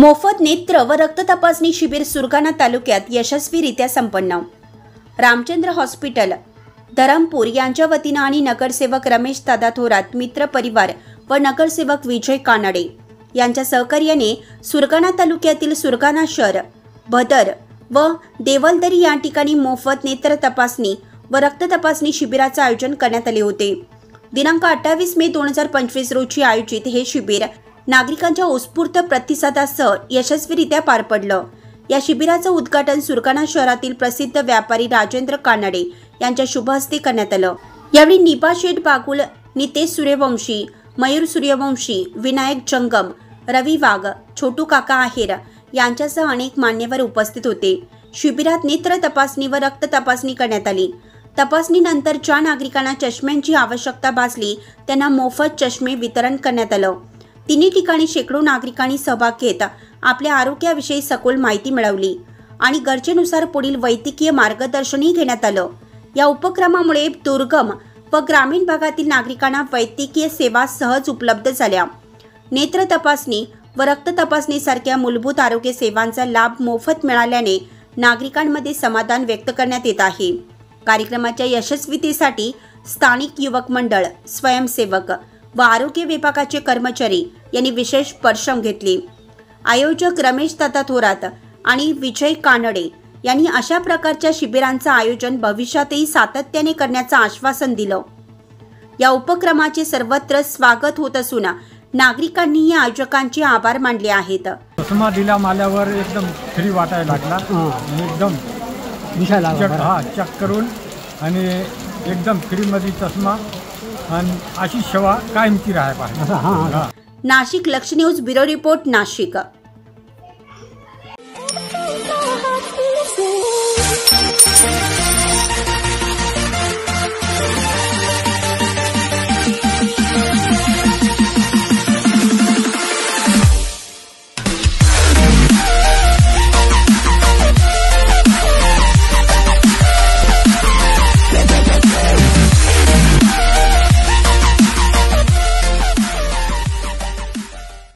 मोफत नेत्र व रक्त तपासणी शिबिर सुरगाणा तालुक्यात यशस्वीरित्या संपन्न। रामचंद्र हॉस्पिटल धरमपूर यांच्या वतीने आणि नगरसेवक रमेश दादा थोरात मित्र परिवार व नगरसेवक विजय कानडे यांच्या सहकार्याने सुरगाणा तालुक्यातील सुरगाणा शहर, भदर व देवलदरी या ठिकाणी मोफत नेत्र तपासणी व रक्त तपासणी शिबिराचे आयोजन करण्यात आले होते। दिनांक 28 मे 2025 रोजी आयोजित हे शिबिर नागरिकांच्या उत्स्फूर्त प्रतिसादासह यशस्वीरित्या पार पडलं। या शिबिराचं उद्घाटन सुरगाणा शहरातील प्रसिद्ध व्यापारी राजेंद्र कानडे यांच्या शुभ हस्ते करण्यात आलं। यावेळी निपा शेठ बागुल, नितेश सूर्यवंशी, मयूर सूर्यवंशी, विनायक जंगम, रवी वाघ, छोटू काका आहेर यांच्यासह अनेक मान्यवर उपस्थित होते। शिबिरात नेत्र तपासणी व रक्त तपासणी करण्यात आली। तपासणीनंतर ज्या नागरिकांना चष्म्यांची आवश्यकता भासली त्यांना मोफत चष्मे वितरण करण्यात आलं। तिन्ही ठिकाणी शेकडो नागरिकांनी सहभाग घेत आपल्या आरोग्याविषयी सखोल माहिती मिळवली आणि गरजेनुसार पुढील वैद्यकीय मार्गदर्शनही घेण्यात आलं। या उपक्रमामुळे दुर्गम व ग्रामीण भागातील नागरिकांना वैद्यकीय सेवा सहज उपलब्ध झाल्या। नेत्र तपासणी व रक्त तपासणीसारख्या मूलभूत आरोग्य सेवांचा लाभ मोफत मिळाल्याने नागरिकांमध्ये समाधान व्यक्त करण्यात येत आहे। कार्यक्रमाच्या यशस्वीतेसाठी स्थानिक युवक मंडळ, स्वयंसेवक व आरोग्य विभागाचे कर्मचारी यांनी विशेष परिश्रम घेतले। आयोजक रमेश दादा थोरात आणि विजय कानडे यांनी अशा प्रकारच्या शिबिरांचे आयोजन भविष्यातही सातत्याने करण्याचं आश्वासन दिलं। या उपक्रमाचे सर्वत्र स्वागत होत असून नागरिकांनी आयोजकांचे आभार मानले आहेत। चष्मा दिला माल्यावर एकदम फ्री वाटायला लागला, एकदम चेक करून आणि एकदम फ्री मध्ये चष्मा आणि अशी सेवा कायमची राहायला पाहिजे। नाशिक लक्ष न्यूज ब्युरो रिपोर्ट, नाशिक।